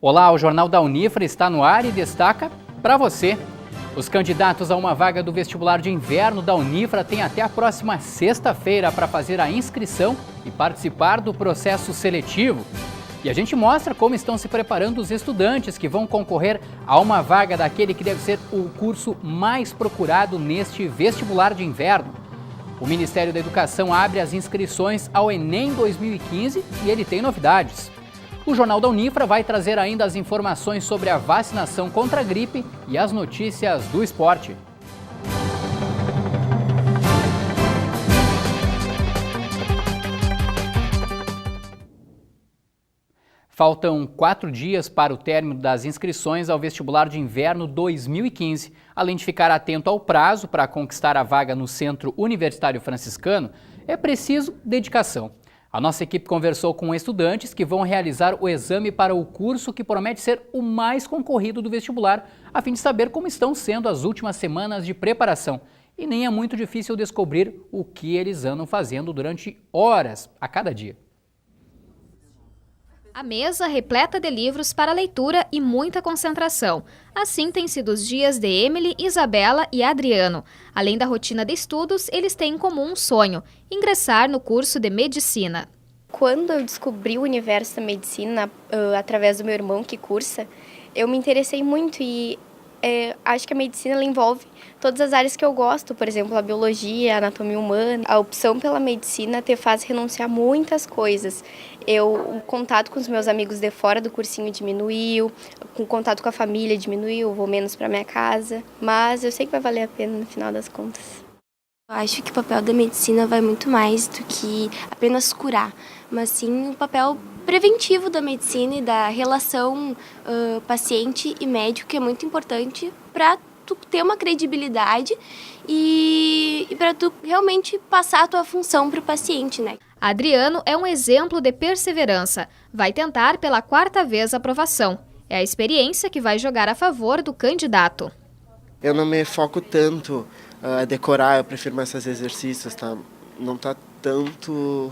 Olá, o Jornal da Unifra está no ar e destaca para você. Os candidatos a uma vaga do vestibular de inverno da Unifra têm até a próxima sexta-feira para fazer a inscrição e participar do processo seletivo. E a gente mostra como estão se preparando os estudantes que vão concorrer a uma vaga daquele que deve ser o curso mais procurado neste vestibular de inverno. O Ministério da Educação abre as inscrições ao Enem 2015 e ele tem novidades. O Jornal da Unifra vai trazer ainda as informações sobre a vacinação contra a gripe e as notícias do esporte. Faltam 4 dias para o término das inscrições ao vestibular de inverno 2015. Além de ficar atento ao prazo para conquistar a vaga no Centro Universitário Franciscano, é preciso dedicação. A nossa equipe conversou com estudantes que vão realizar o exame para o curso que promete ser o mais concorrido do vestibular, a fim de saber como estão sendo as últimas semanas de preparação. E nem é muito difícil descobrir o que eles andam fazendo durante horas a cada dia. A mesa repleta de livros para leitura e muita concentração. Assim têm sido os dias de Emily, Isabela e Adriano. Além da rotina de estudos, eles têm em comum um sonho: ingressar no curso de medicina. Quando eu descobri o universo da medicina, através do meu irmão que cursa, eu me interessei muito e acho que a medicina ela envolve todas as áreas que eu gosto, por exemplo, a biologia, a anatomia humana. A opção pela medicina te faz renunciar a muitas coisas. O contato com os meus amigos de fora do cursinho diminuiu, o contato com a família diminuiu, eu vou menos para minha casa, mas eu sei que vai valer a pena no final das contas. Eu acho que o papel da medicina vai muito mais do que apenas curar, mas sim o papel preventivo da medicina e da relação paciente e médico, que é muito importante para tu ter uma credibilidade e para tu realmente passar a tua função para o paciente, né? Adriano é um exemplo de perseverança. Vai tentar pela 4ª vez a aprovação. É a experiência que vai jogar a favor do candidato. Eu não me foco tanto a decorar, eu prefiro mais fazer exercícios, tá? Não tá tanto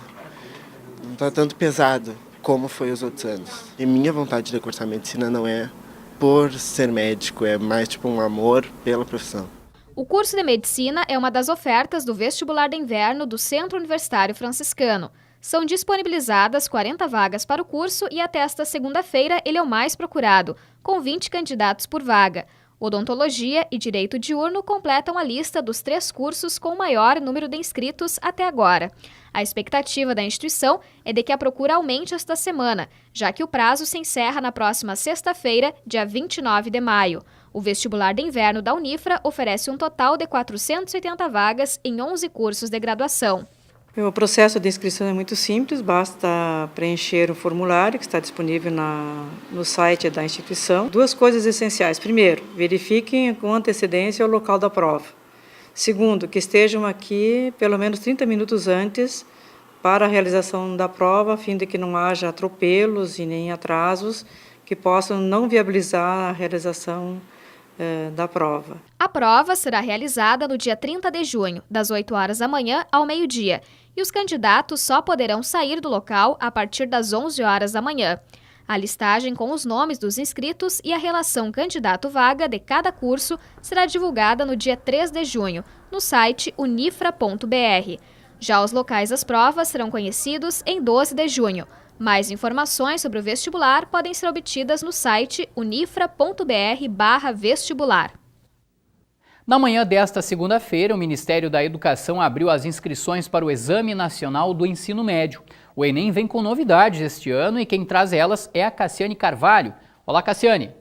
pesado como foi os outros anos. E minha vontade de cursar medicina não é por ser médico, é mais tipo um amor pela profissão. O curso de medicina é uma das ofertas do vestibular de inverno do Centro Universitário Franciscano. São disponibilizadas 40 vagas para o curso e até esta segunda-feira ele é o mais procurado, com 20 candidatos por vaga. Odontologia e Direito Diurno completam a lista dos 3 cursos com o maior número de inscritos até agora. A expectativa da instituição é de que a procura aumente esta semana, já que o prazo se encerra na próxima sexta-feira, dia 29 de maio. O vestibular de inverno da Unifra oferece um total de 480 vagas em 11 cursos de graduação. O processo de inscrição é muito simples, basta preencher o formulário que está disponível no site da instituição. 2 coisas essenciais. Primeiro, verifiquem com antecedência o local da prova. Segundo, que estejam aqui pelo menos 30 minutos antes para a realização da prova, a fim de que não haja atropelos e nem atrasos que possam não viabilizar a realização da prova. A prova será realizada no dia 30 de junho, das 8 horas da manhã ao meio-dia, e os candidatos só poderão sair do local a partir das 11 horas da manhã. A listagem com os nomes dos inscritos e a relação candidato-vaga de cada curso será divulgada no dia 3 de junho, no site unifra.br. Já os locais das provas serão conhecidos em 12 de junho. Mais informações sobre o vestibular podem ser obtidas no site unifra.br/vestibular. Na manhã desta segunda-feira, o Ministério da Educação abriu as inscrições para o Exame Nacional do Ensino Médio. O Enem vem com novidades este ano e quem traz elas é a Cassiane Carvalho. Olá, Cassiane.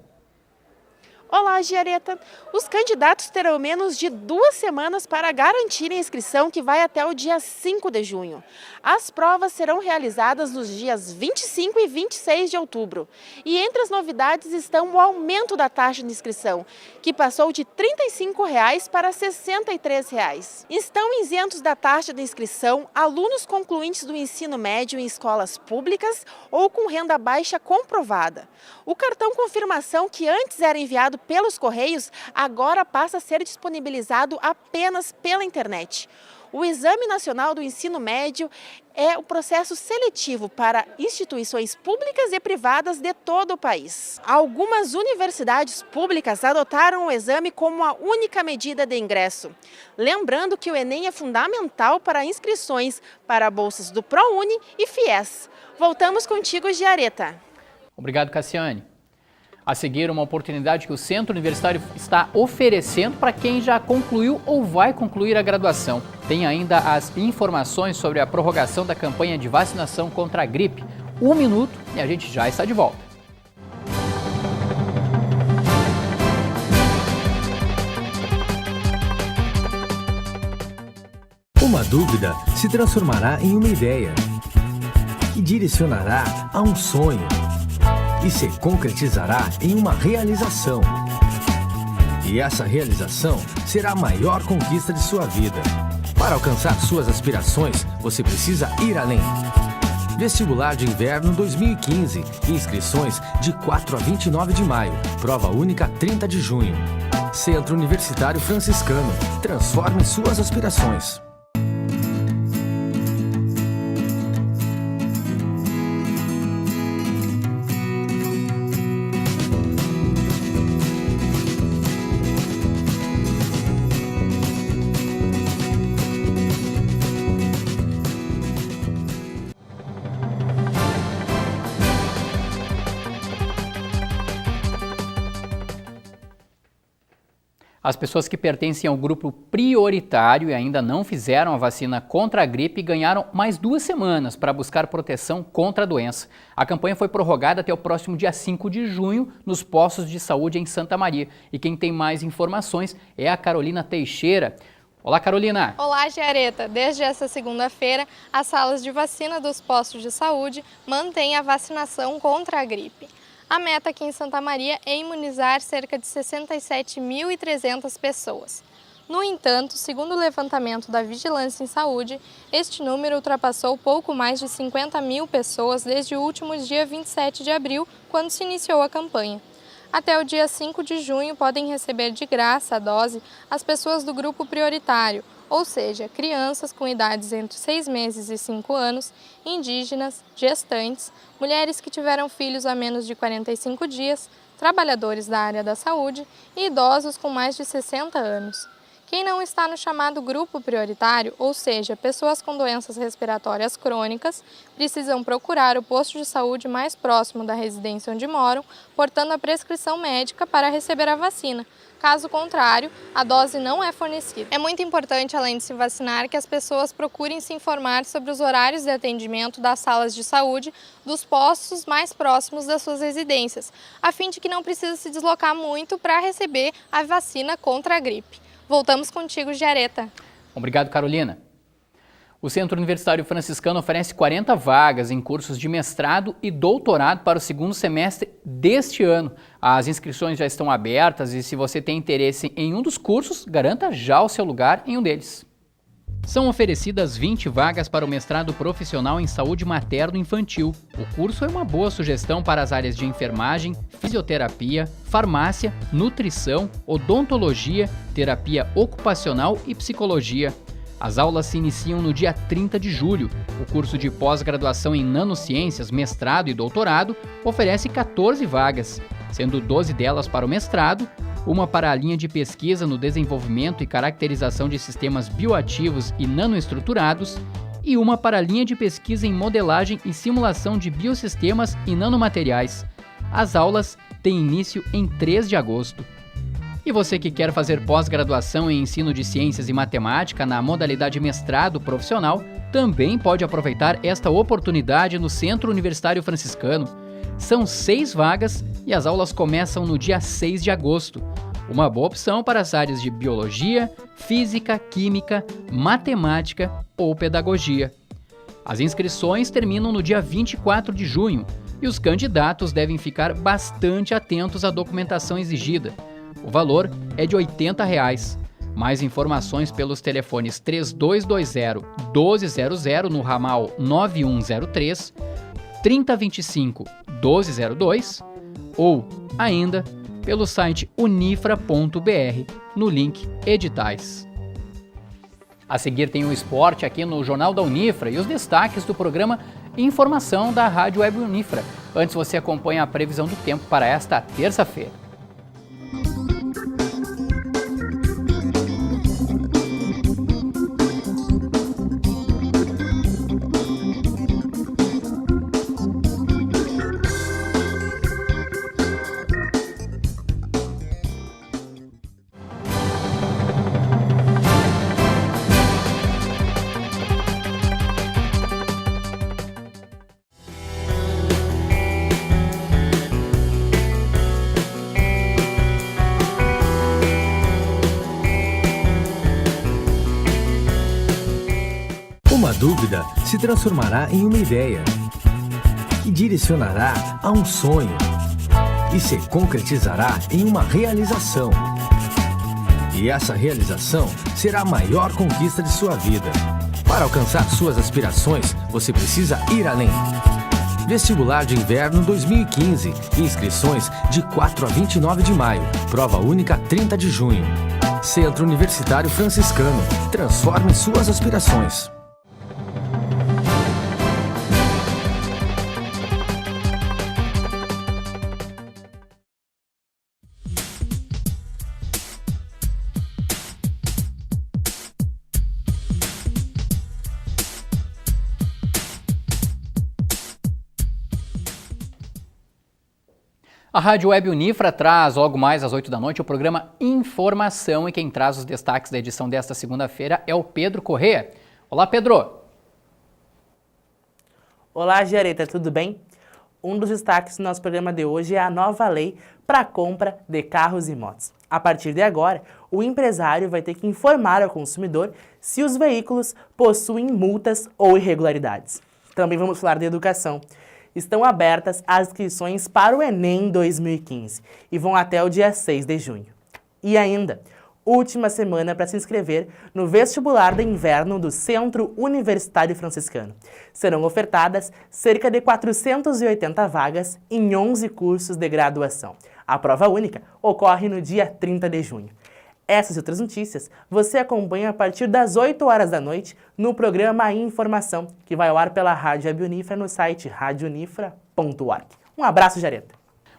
Olá, Giareta! Os candidatos terão menos de 2 semanas para garantir a inscrição, que vai até o dia 5 de junho. As provas serão realizadas nos dias 25 e 26 de outubro. E entre as novidades estão o aumento da taxa de inscrição, que passou de R$ 35,00 para R$ 63,00. Estão isentos da taxa de inscrição alunos concluintes do ensino médio em escolas públicas ou com renda baixa comprovada. O cartão confirmação, que antes era enviado pelos Correios, agora passa a ser disponibilizado apenas pela internet. O Exame Nacional do Ensino Médio é o processo seletivo para instituições públicas e privadas de todo o país. Algumas universidades públicas adotaram o exame como a única medida de ingresso. Lembrando que o Enem é fundamental para inscrições para bolsas do ProUni e FIES. Voltamos contigo, Giareta. Obrigado, Cassiane. A seguir, uma oportunidade que o Centro Universitário está oferecendo para quem já concluiu ou vai concluir a graduação. Tem ainda as informações sobre a prorrogação da campanha de vacinação contra a gripe. 1 minuto e a gente já está de volta. Uma dúvida se transformará em uma ideia, que direcionará a um sonho e se concretizará em uma realização. E essa realização será a maior conquista de sua vida. Para alcançar suas aspirações, você precisa ir além. Vestibular de Inverno 2015. Inscrições de 4 a 29 de maio. Prova única 30 de junho. Centro Universitário Franciscano. Transforme suas aspirações. As pessoas que pertencem ao grupo prioritário e ainda não fizeram a vacina contra a gripe ganharam mais 2 semanas para buscar proteção contra a doença. A campanha foi prorrogada até o próximo dia 5 de junho nos postos de saúde em Santa Maria. E quem tem mais informações é a Carolina Teixeira. Olá, Carolina! Olá, Giareta! Desde esta segunda-feira, as salas de vacina dos postos de saúde mantêm a vacinação contra a gripe. A meta aqui em Santa Maria é imunizar cerca de 67.300 pessoas. No entanto, segundo o levantamento da Vigilância em Saúde, este número ultrapassou pouco mais de 50.000 pessoas desde o último dia 27 de abril, quando se iniciou a campanha. Até o dia 5 de junho podem receber de graça a dose as pessoas do grupo prioritário, ou seja, crianças com idades entre 6 meses e 5 anos, indígenas, gestantes, mulheres que tiveram filhos há menos de 45 dias, trabalhadores da área da saúde e idosos com mais de 60 anos. Quem não está no chamado grupo prioritário, ou seja, pessoas com doenças respiratórias crônicas, precisam procurar o posto de saúde mais próximo da residência onde moram, portando a prescrição médica para receber a vacina. Caso contrário, a dose não é fornecida. É muito importante, além de se vacinar, que as pessoas procurem se informar sobre os horários de atendimento das salas de saúde dos postos mais próximos das suas residências, a fim de que não precise se deslocar muito para receber a vacina contra a gripe. Voltamos contigo, Giareta. Obrigado, Carolina. O Centro Universitário Franciscano oferece 40 vagas em cursos de mestrado e doutorado para o 2º semestre deste ano. As inscrições já estão abertas e se você tem interesse em um dos cursos, garanta já o seu lugar em um deles. São oferecidas 20 vagas para o mestrado profissional em saúde materno-infantil. O curso é uma boa sugestão para as áreas de enfermagem, fisioterapia, farmácia, nutrição, odontologia, terapia ocupacional e psicologia. As aulas se iniciam no dia 30 de julho. O curso de pós-graduação em nanociências, mestrado e doutorado oferece 14 vagas, sendo 12 delas para o mestrado, uma para a linha de pesquisa no desenvolvimento e caracterização de sistemas bioativos e nanoestruturados e uma para a linha de pesquisa em modelagem e simulação de biosistemas e nanomateriais. As aulas têm início em 3 de agosto. E você que quer fazer pós-graduação em ensino de ciências e matemática na modalidade mestrado profissional, também pode aproveitar esta oportunidade no Centro Universitário Franciscano. São 6 vagas e as aulas começam no dia 6 de agosto. Uma boa opção para as áreas de biologia, física, química, matemática ou pedagogia. As inscrições terminam no dia 24 de junho e os candidatos devem ficar bastante atentos à documentação exigida. O valor é de R$ 80. Mais informações pelos telefones 3220-1200 no ramal 9103, 3025-1202 ou, ainda, pelo site unifra.br no link Editais. A seguir tem o esporte aqui no Jornal da Unifra e os destaques do programa Informação da Rádio Web Unifra. Antes você acompanha a previsão do tempo para esta terça-feira. Uma dúvida se transformará em uma ideia, que direcionará a um sonho e se concretizará em uma realização. E essa realização será a maior conquista de sua vida. Para alcançar suas aspirações, você precisa ir além. Vestibular de Inverno 2015. Inscrições de 4 a 29 de maio. Prova única 30 de junho. Centro Universitário Franciscano. Transforme suas aspirações. A Rádio Web Unifra traz logo mais às 8 da noite o programa Informação e quem traz os destaques da edição desta segunda-feira é o Pedro Corrêa. Olá, Pedro! Olá, Giareta, tudo bem? Um dos destaques do nosso programa de hoje é a nova lei para a compra de carros e motos. A partir de agora, o empresário vai ter que informar ao consumidor se os veículos possuem multas ou irregularidades. Também vamos falar de educação. Estão abertas as inscrições para o Enem 2015 e vão até o dia 6 de junho. E ainda, última semana para se inscrever no vestibular de inverno do Centro Universitário Franciscano. Serão ofertadas cerca de 480 vagas em 11 cursos de graduação. A prova única ocorre no dia 30 de junho. Essas e outras notícias você acompanha a partir das 8 horas da noite no programa Informação, que vai ao ar pela Rádio Web Unifra no site radiounifra.org. Um abraço, Jareta.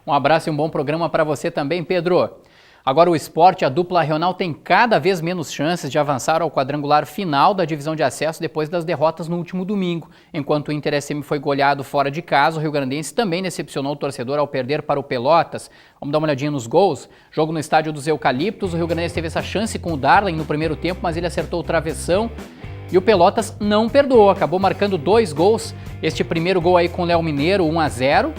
Um abraço e um bom programa para você também, Pedro. Agora o esporte, a dupla regional tem cada vez menos chances de avançar ao quadrangular final da divisão de acesso depois das derrotas no último domingo. Enquanto o Inter SM foi goleado fora de casa, o Rio Grandense também decepcionou o torcedor ao perder para o Pelotas. Vamos dar uma olhadinha nos gols. Jogo no estádio dos Eucaliptos, o Rio Grandense teve essa chance com o Darlin no primeiro tempo, mas ele acertou o travessão. E o Pelotas não perdoou, acabou marcando 2 gols. Este primeiro gol aí com o Léo Mineiro, 1-0,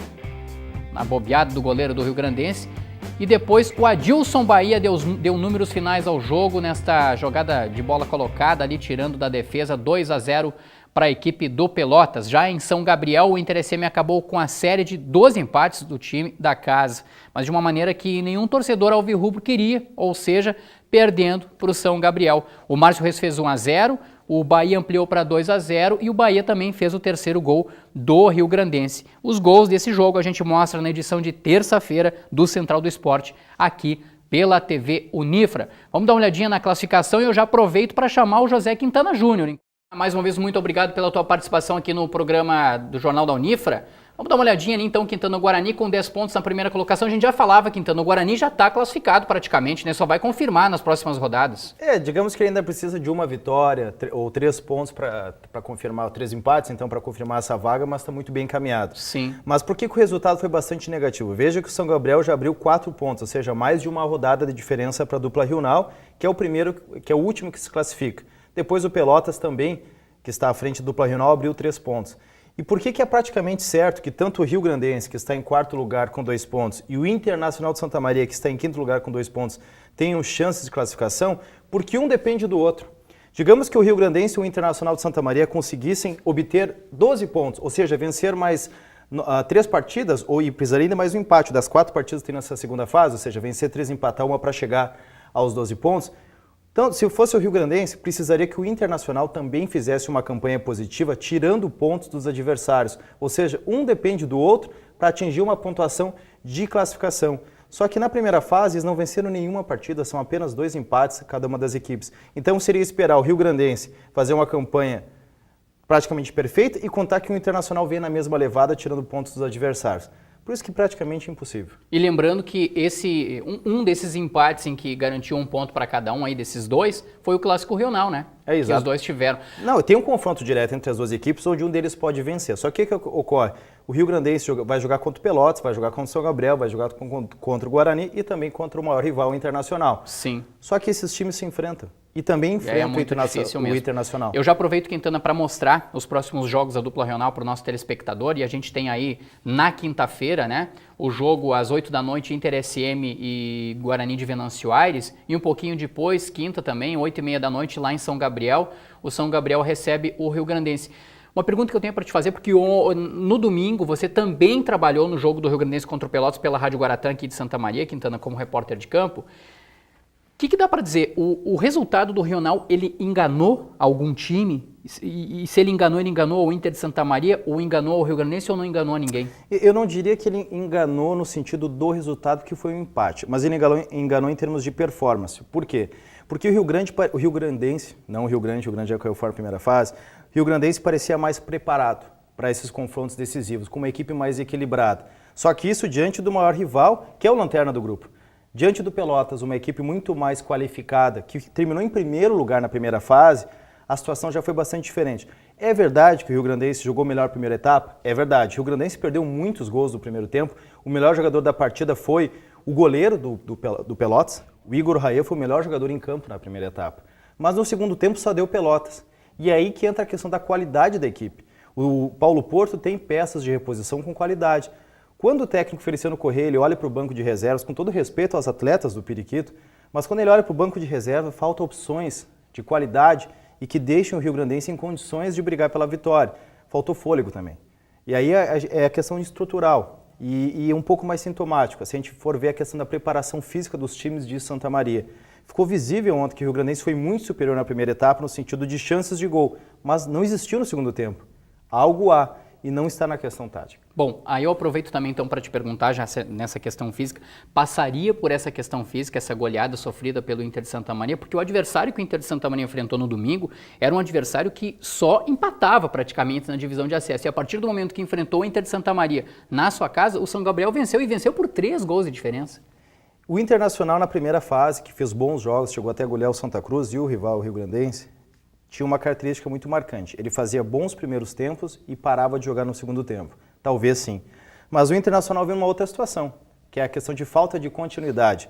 na bobeada do goleiro do Rio Grandense. E depois o Adilson Bahia deu números finais ao jogo nesta jogada de bola colocada ali, tirando da defesa, 2-0 para a equipe do Pelotas. Já em São Gabriel, o Inter SM acabou com a série de 12 empates do time da casa, mas de uma maneira que nenhum torcedor alvirrubro queria, ou seja, perdendo para o São Gabriel. O Márcio Reis fez 1-0, o Bahia ampliou para 2-0 e o Bahia também fez o terceiro gol do Rio Grandense. Os gols desse jogo a gente mostra na edição de terça-feira do Central do Esporte, aqui pela TV Unifra. Vamos dar uma olhadinha na classificação e eu já aproveito para chamar o José Quintana Júnior. Mais uma vez, muito obrigado pela tua participação aqui no programa do Jornal da Unifra. Vamos dar uma olhadinha ali então, Quintana Guarani com 10 pontos na primeira colocação. A gente já falava, Quintana Guarani já está classificado praticamente, né? Só vai confirmar nas próximas rodadas. Digamos que ele ainda precisa de uma vitória ou 3 pontos para confirmar, 3 empates, então para confirmar essa vaga, mas está muito bem encaminhado. Sim. Mas por que o resultado foi bastante negativo? Veja que o São Gabriel já abriu 4 pontos, ou seja, mais de uma rodada de diferença para a dupla Rional, que é o último que se classifica. Depois o Pelotas também, que está à frente da dupla Rional, abriu 3 pontos. E por que é praticamente certo que tanto o Rio Grandense, que está em 4º lugar com 2 pontos, e o Internacional de Santa Maria, que está em 5º lugar com 2 pontos, tenham chances de classificação? Porque um depende do outro. Digamos que o Rio Grandense e o Internacional de Santa Maria conseguissem obter 12 pontos, ou seja, vencer mais 3 partidas, ou precisaria ainda mais um empate das 4 partidas que tem nessa segunda fase, ou seja, vencer 3 e empatar uma para chegar aos 12 pontos. Então, se fosse o Rio Grandense, precisaria que o Internacional também fizesse uma campanha positiva, tirando pontos dos adversários. Ou seja, um depende do outro para atingir uma pontuação de classificação. Só que na primeira fase eles não venceram nenhuma partida, são apenas 2 empates cada uma das equipes. Então seria esperar o Rio Grandense fazer uma campanha praticamente perfeita e contar que o Internacional venha na mesma levada, tirando pontos dos adversários. Por isso que praticamente impossível. E lembrando que um desses empates em que garantiu um ponto para cada um aí desses dois foi o Clássico Regional, né? É, exato. Que os dois tiveram. Não, tem um confronto direto entre as duas equipes onde um deles pode vencer. Só que o que ocorre? O Rio Grandense vai jogar contra o Pelotas, vai jogar contra o São Gabriel, vai jogar contra o Guarani e também contra o maior rival, o Internacional. Sim. Só que esses times se enfrentam. E também enfrentam o Internacional. Eu já aproveito, Quintana, para mostrar os próximos jogos da dupla regional para o nosso telespectador. E a gente tem aí, na quinta-feira, né, o jogo às 8 da noite, Inter SM e Guarani de Venâncio Aires. E um pouquinho depois, quinta também, 8h30 da noite, lá em São Gabriel, o São Gabriel recebe o Rio Grandense. Uma pergunta que eu tenho para te fazer, porque no domingo você também trabalhou no jogo do Rio Grandense contra o Pelotas pela Rádio Guaratã aqui de Santa Maria, Quintana, como repórter de campo. O que dá para dizer? O resultado do Regional, ele enganou algum time? E se ele enganou o Inter de Santa Maria, ou enganou o Rio Grandense, ou não enganou ninguém? Eu não diria que ele enganou no sentido do resultado, que foi um empate, mas ele enganou em termos de performance. Por quê? Porque o Rio Grandense, não o Rio Grande já caiu fora na primeira fase, o Rio Grandense parecia mais preparado para esses confrontos decisivos, com uma equipe mais equilibrada. Só que isso diante do maior rival, que é o lanterna do grupo. Diante do Pelotas, uma equipe muito mais qualificada, que terminou em primeiro lugar na primeira fase, a situação já foi bastante diferente. É verdade que o Rio Grandense jogou melhor a primeira etapa? É verdade. O Rio Grandense perdeu muitos gols no primeiro tempo. O melhor jogador da partida foi o goleiro do Pelotas. O Igor Raia foi o melhor jogador em campo na primeira etapa. Mas no segundo tempo só deu Pelotas. E é aí que entra a questão da qualidade da equipe. O Paulo Porto tem peças de reposição com qualidade. Quando o técnico Feliciano Corrêa ele olha para o banco de reservas, com todo respeito aos atletas do Periquito, mas quando ele olha para o banco de reserva, falta opções de qualidade e que deixam o Rio Grandense em condições de brigar pela vitória. Faltou fôlego também. E aí é a questão estrutural e um pouco mais sintomático. Se a gente for ver a questão da preparação física dos times de Santa Maria. Ficou visível ontem que o Rio Grandense foi muito superior na primeira etapa no sentido de chances de gol, mas não existiu no segundo tempo. Algo há. E não está na questão tática. Bom, aí eu aproveito também então para te perguntar, já nessa questão física, passaria por essa questão física, essa goleada sofrida pelo Inter de Santa Maria, porque o adversário que o Inter de Santa Maria enfrentou no domingo era um adversário que só empatava praticamente na divisão de acesso. E a partir do momento que enfrentou o Inter de Santa Maria na sua casa, o São Gabriel venceu e venceu por 3 gols de diferença. O Internacional na primeira fase, que fez bons jogos, chegou até a golear o Santa Cruz e o rival, o Rio Grandense, tinha uma característica muito marcante. Ele fazia bons primeiros tempos e parava de jogar no segundo tempo. Talvez sim. Mas o Internacional veio uma outra situação, que é a questão de falta de continuidade.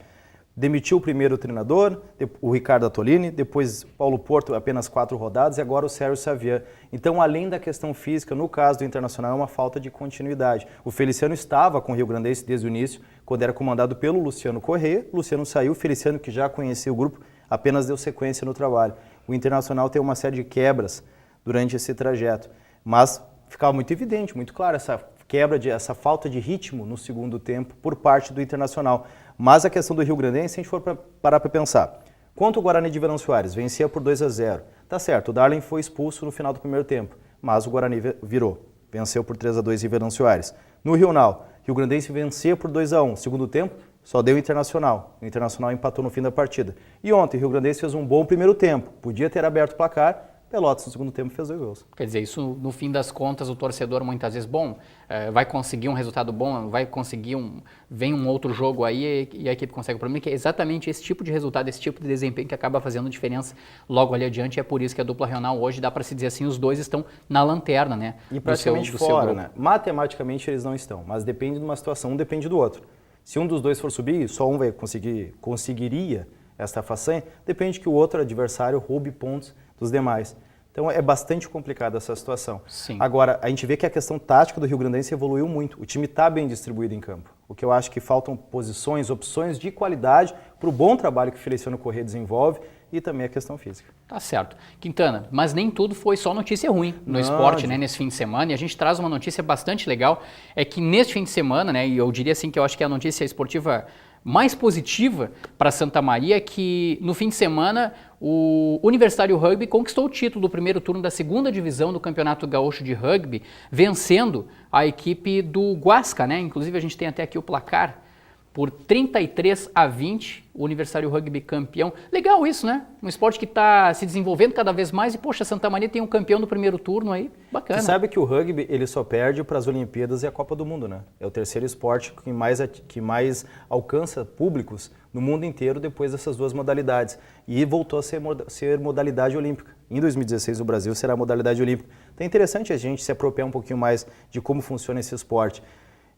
Demitiu o primeiro treinador, o Ricardo Attolini, depois Paulo Porto, apenas 4 rodadas, e agora o Sérgio Xavier. Então, além da questão física, no caso do Internacional, é uma falta de continuidade. O Feliciano estava com o Rio Grandense desde o início, quando era comandado pelo Luciano Corrêa. O Luciano saiu, o Feliciano, que já conhecia o grupo, apenas deu sequência no trabalho. O Internacional tem uma série de quebras durante esse trajeto, mas ficava muito evidente, muito claro, essa quebra, essa falta de ritmo no segundo tempo por parte do Internacional. Mas a questão do Rio Grandense, se a gente for parar para pensar, quanto o Guarani de Venâncio Aires vencia por 2-0, tá certo, o Darlin foi expulso no final do primeiro tempo, mas o Guarani virou, venceu por 3-2 em Venâncio Aires. No Regional, Rio Grandense vencia por 2-1, segundo tempo, só deu o Internacional empatou no fim da partida. E ontem o Rio Grandense fez um bom primeiro tempo, podia ter aberto o placar, Pelotas no segundo tempo fez 2 gols. Quer dizer, isso no fim das contas o torcedor muitas vezes, vai conseguir um resultado bom, vai conseguir vem um outro jogo aí e a equipe consegue o problema, que é exatamente esse tipo de resultado, esse tipo de desempenho que acaba fazendo diferença logo ali adiante, e é por isso que a dupla regional hoje, dá para se dizer assim, os dois estão na lanterna, né? E praticamente fora, né? Matematicamente eles não estão, mas depende de uma situação, um depende do outro. Se um dos dois for subir, só um vai conseguiria esta façanha, depende que o outro adversário roube pontos dos demais. Então é bastante complicada essa situação. Sim. Agora, a gente vê que a questão tática do Rio Grandense evoluiu muito. O time está bem distribuído em campo. O que eu acho que faltam posições, opções de qualidade para o bom trabalho que o Feliciano Corrêa desenvolve e também a questão física. Tá certo. Quintana, mas nem tudo foi só notícia ruim no esporte, né, nesse fim de semana, e a gente traz uma notícia bastante legal, é que neste fim de semana, né, e eu diria assim que eu acho que é a notícia esportiva mais positiva para Santa Maria, que no fim de semana o Universitário Rugby conquistou o título do primeiro turno da segunda divisão do Campeonato Gaúcho de Rugby, vencendo a equipe do Guasca, né? Inclusive a gente tem até aqui o placar por 33-20, o Universitário Rugby campeão. Legal isso, né? Um esporte que está se desenvolvendo cada vez mais e, poxa, Santa Maria tem um campeão no primeiro turno aí, bacana. Você sabe que o rugby, ele só perde para as Olimpíadas e a Copa do Mundo, né? É o terceiro esporte que mais alcança públicos no mundo inteiro depois dessas duas modalidades. E voltou a ser modalidade olímpica. Em 2016, o Brasil será modalidade olímpica. Então é interessante a gente se apropriar um pouquinho mais de como funciona esse esporte.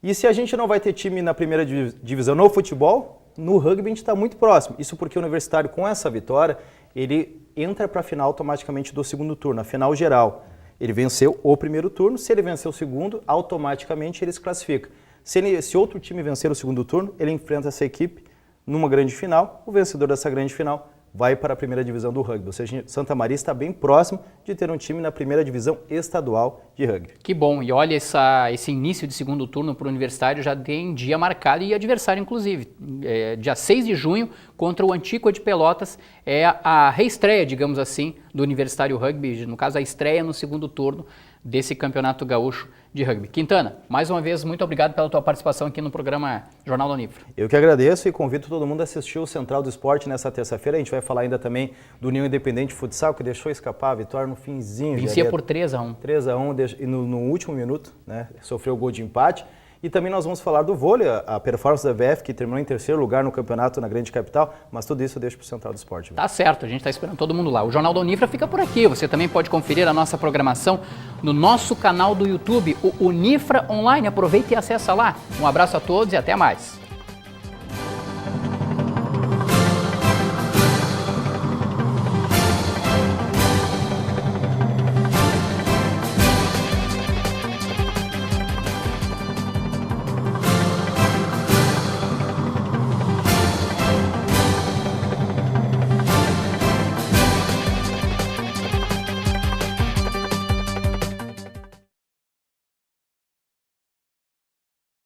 E se a gente não vai ter time na primeira divisão no futebol, no rugby a gente está muito próximo. Isso porque o Universitário, com essa vitória, ele entra para a final automaticamente do segundo turno, a final geral. Ele venceu o primeiro turno, se ele vencer o segundo, automaticamente ele se classifica. Se outro time vencer o segundo turno, ele enfrenta essa equipe numa grande final, o vencedor dessa grande final vai para a primeira divisão do rugby. Ou seja, Santa Maria está bem próximo de ter um time na primeira divisão estadual de rugby. Que bom, e olha esse início de segundo turno para o Universitário já tem dia marcado e adversário inclusive. Dia 6 de junho contra o Antíqua de Pelotas é a reestreia, digamos assim, do Universitário Rugby, no caso a estreia no segundo turno desse Campeonato Gaúcho de Rugby. Quintana, mais uma vez, muito obrigado pela tua participação aqui no programa Jornal da Unifra. Eu que agradeço e convido todo mundo a assistir o Central do Esporte nessa terça-feira. A gente vai falar ainda também do União Independente Futsal, que deixou escapar a vitória no finzinho. Vencia por 3-1. 3-1 e no último minuto, né, sofreu o gol de empate. E também nós vamos falar do vôlei, a performance da VF, que terminou em terceiro lugar no campeonato na grande capital, mas tudo isso eu deixo para o Central do Esporte. Tá certo, a gente está esperando todo mundo lá. O Jornal da Unifra fica por aqui, você também pode conferir a nossa programação no nosso canal do YouTube, o Unifra Online. Aproveita e acessa lá. Um abraço a todos e até mais.